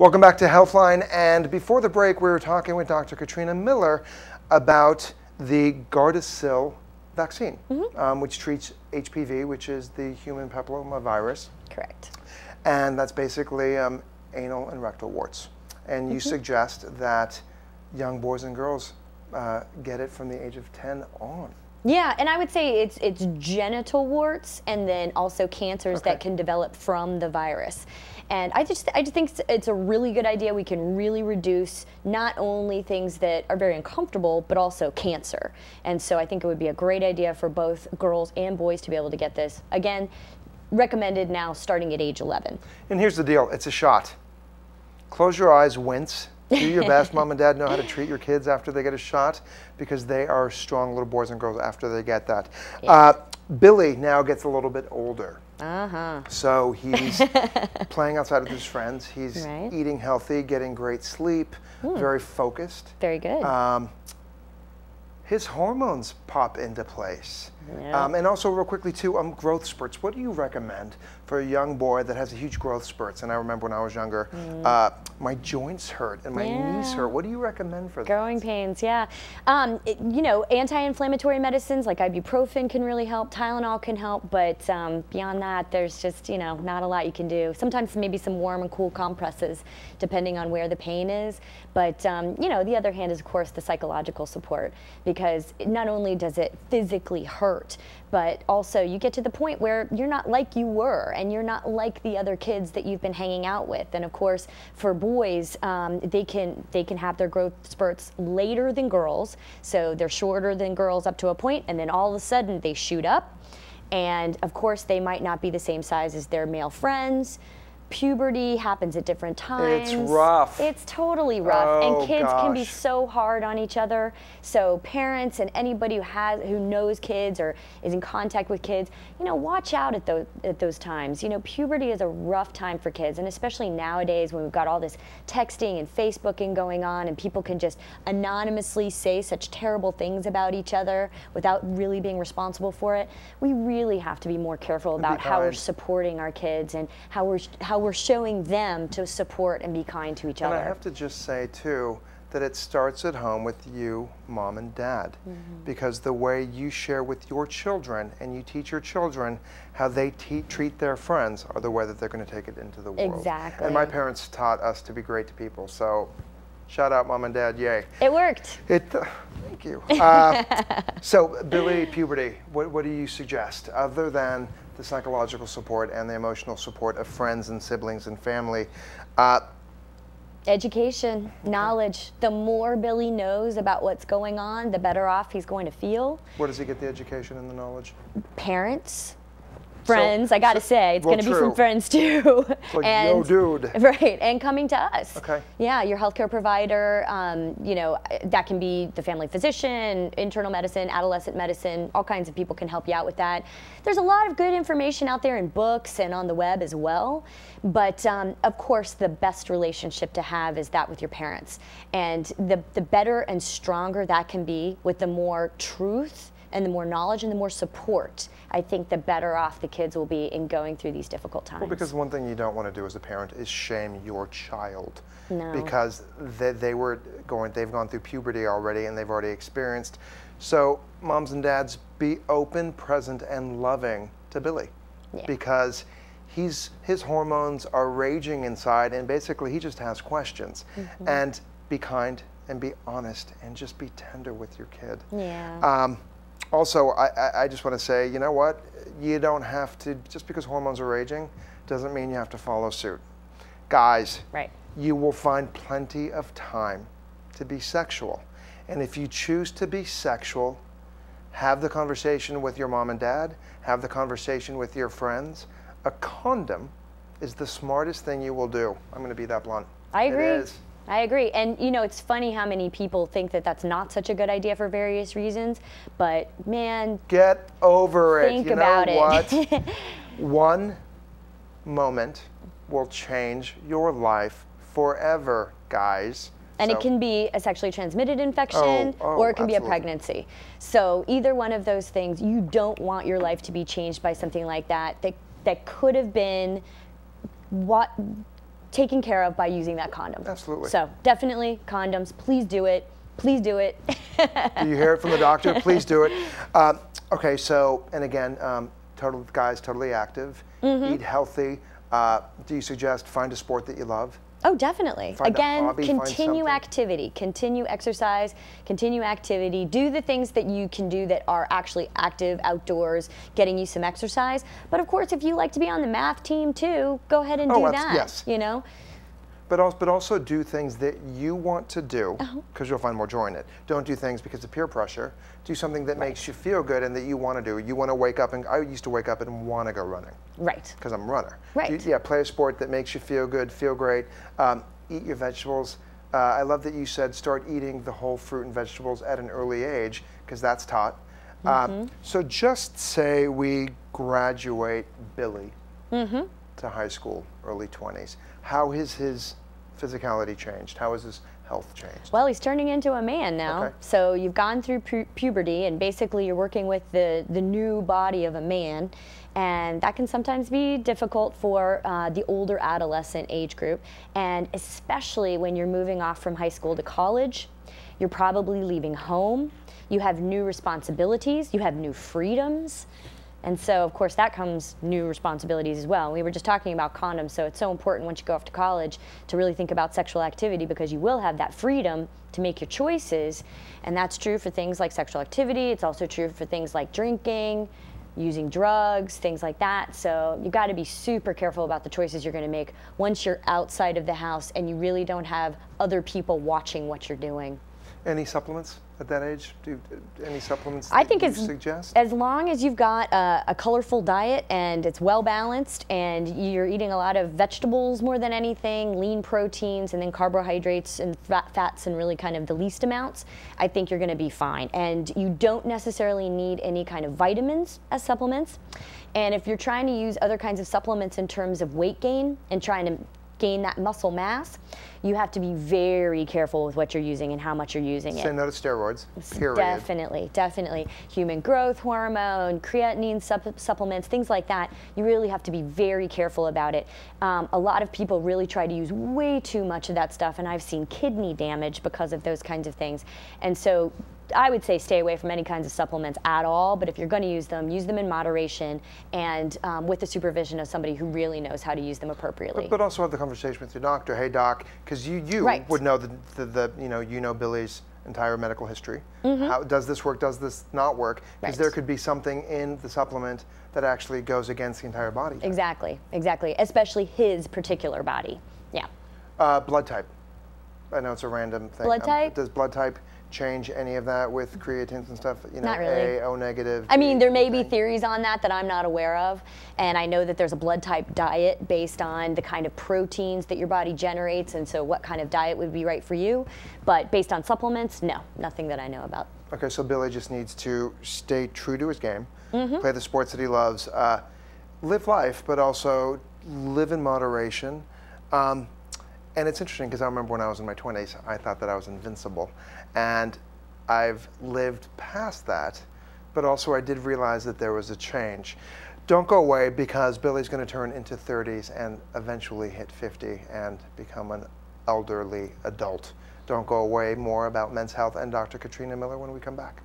Welcome back to Healthline, and before the break we were talking with Dr. Katrina Miller about the Gardasil vaccine, which treats HPV, which is the human papillomavirus. Correct. And that's basically anal and rectal warts. And you suggest that young boys and girls get it from the age of 10 on. Yeah, and I would say it's genital warts and then also cancers that can develop from the virus. And I just think it's a really good idea. We can really reduce not only things that are very uncomfortable, but also cancer. And so I think it would be a great idea for both girls and boys to be able to get this. Again, recommended now starting at age 11. And here's the deal, it's a shot. Close your eyes, wince. Do your best. Mom and dad know how to treat your kids after they get a shot because they are strong little boys and girls after they get that. Yeah. Billy now gets a little bit older. So he's playing outside with his friends. He's eating healthy, getting great sleep, very focused. Very good. His hormones pop into place. And also real quickly too, growth spurts. What do you recommend for a young boy that has a huge growth spurts? And I remember when I was younger, my joints hurt and my knees hurt. What do you recommend for that? Growing pains, you know, anti-inflammatory medicines like ibuprofen can really help, Tylenol can help, but beyond that, there's just, you know, not a lot you can do. Sometimes maybe some warm and cool compresses, depending on where the pain is. But, you know, the other hand is, of course, the psychological support, because not only does it physically hurt, but also you get to the point where you're not like you were and you're not like the other kids that you've been hanging out with. And of course, for boys, they can have their growth spurts later than girls. So they're shorter than girls up to a point, and then all of a sudden they shoot up. And of course, they might not be the same size as their male friends. Puberty happens at different times. It's rough. It's totally rough. And kids can be so hard on each other. So parents and anybody who knows kids or is in contact with kids, you know, watch out at those times. You know, puberty is a rough time for kids, and especially nowadays when we've got all this texting and Facebooking going on and people can just anonymously say such terrible things about each other without really being responsible for it. We really have to be more careful about how we're supporting our kids and how we're showing them to support and be kind to each other. And I have to just say, too, that it starts at home with you, mom and dad, because the way you share with your children and you teach your children how they treat their friends are the way that they're going to take it into the world. Exactly. And my parents taught us to be great to people, so shout out, mom and dad, yay. It worked. Thank you. So, Billy, puberty, what do you suggest, other than the psychological support and the emotional support of friends and siblings and family? Education, knowledge. The more Billy knows about what's going on, the better off he's going to feel. Where does he get the education and the knowledge? Parents. Friends, I gotta say, it's gonna be from friends too. Like, yo, dude. Right, and coming to us. Okay. Yeah, your healthcare provider, you know, that can be the family physician, internal medicine, adolescent medicine, all kinds of people can help you out with that. There's a lot of good information out there in books and on the web as well, but of course the best relationship to have is that with your parents. And the better and stronger that can be with the more truth and the more knowledge and the more support, I think the better off the kids will be in going through these difficult times. Well, because one thing you don't want to do as a parent is shame your child. No. Because they've gone through puberty already and they've already experienced. So moms and dads, be open, present, and loving to Billy. Yeah. Because his hormones are raging inside and basically he just has questions. And be kind and be honest and just be tender with your kid. Yeah. Also, I just want to say, you know what? You don't have to, just because hormones are raging, doesn't mean you have to follow suit. Guys, you will find plenty of time to be sexual. And if you choose to be sexual, have the conversation with your mom and dad, have the conversation with your friends. A condom is the smartest thing you will do. I'm going to be that blunt. I agree. It is. I agree. And you know, it's funny how many people think that that's not such a good idea for various reasons, but man, get over it. Think about it. What? One moment will change your life forever, guys. And it can be a sexually transmitted infection, or it can be a pregnancy. So either one of those things, you don't want your life to be changed by something like that. That could have been what taken care of by using that condom. Absolutely. So definitely condoms. Please do it. Please do it. Do you hear it from the doctor? Please do it. Okay, so, and again, guys, totally active, eat healthy. Do you suggest find a sport that you love? Oh, definitely. Find Again, a hobby, continue activity, continue exercise, continue activity. Do the things that you can do that are actually active outdoors, getting you some exercise. But of course, if you like to be on the math team too, go ahead and do that. Yes. You know. But also do things that you want to do, because you'll find more joy in it. Don't do things because of peer pressure. Do something that makes you feel good and that you want to do. You want to wake up, and I used to wake up and want to go running. Right. Because I'm a runner. Right. Yeah, play a sport that makes you feel good, feel great. Eat your vegetables. I love that you said start eating the whole fruit and vegetables at an early age, because that's taught. So just say we graduate Billy to high school, early 20s. How has his physicality changed? How has his health changed? Well, he's turning into a man now. Okay. So you've gone through puberty, and basically you're working with the new body of a man. And that can sometimes be difficult for the older adolescent age group. And especially when you're moving off from high school to college, you're probably leaving home. You have new responsibilities. You have new freedoms. And so, of course, that comes new responsibilities as well. We were just talking about condoms, so it's so important once you go off to college to really think about sexual activity, because you will have that freedom to make your choices. And that's true for things like sexual activity. It's also true for things like drinking, using drugs, things like that. So you got to be super careful about the choices you're going to make once you're outside of the house and you really don't have other people watching what you're doing. Any supplements at that age? Any supplements I think you suggest? As long as you've got a colorful diet and it's well balanced and you're eating a lot of vegetables more than anything, lean proteins, and then carbohydrates and fats and really kind of the least amounts, I think you're going to be fine. And you don't necessarily need any kind of vitamins as supplements. And if you're trying to use other kinds of supplements in terms of weight gain and trying to gain that muscle mass, you have to be very careful with what you're using and how much you're using it. Say no to steroids, period. Definitely, definitely. Human growth hormone, creatinine supplements, things like that. You really have to be very careful about it. A lot of people really try to use way too much of that stuff, and I've seen kidney damage because of those kinds of things. And so I would say stay away from any kinds of supplements at all, but if you're going to use them in moderation and with the supervision of somebody who really knows how to use them appropriately. But also have the conversation with your doctor. Hey, doc, because you Right. would know you know Billy's entire medical history. How does this work? Does this not work? Because there could be something in the supplement that actually goes against the entire body. Exactly, exactly. Especially his particular body. Yeah. Blood type. I know it's a random thing. Blood type? Does blood type change any of that with creatines and stuff? You know, Not really. A, O negative. I mean, there may be theories on that I'm not aware of, and I know that there's a blood type diet based on the kind of proteins that your body generates, and so what kind of diet would be right for you. But based on supplements, no, nothing that I know about. Okay, so Billy just needs to stay true to his game, play the sports that he loves, live life, but also live in moderation. And it's interesting because I remember when I was in my 20s, I thought that I was invincible. And I've lived past that, but also I did realize that there was a change. Don't go away, because Billy's going to turn into 30s and eventually hit 50 and become an elderly adult. Don't go away. More about men's health and Dr. Katrina Miller when we come back.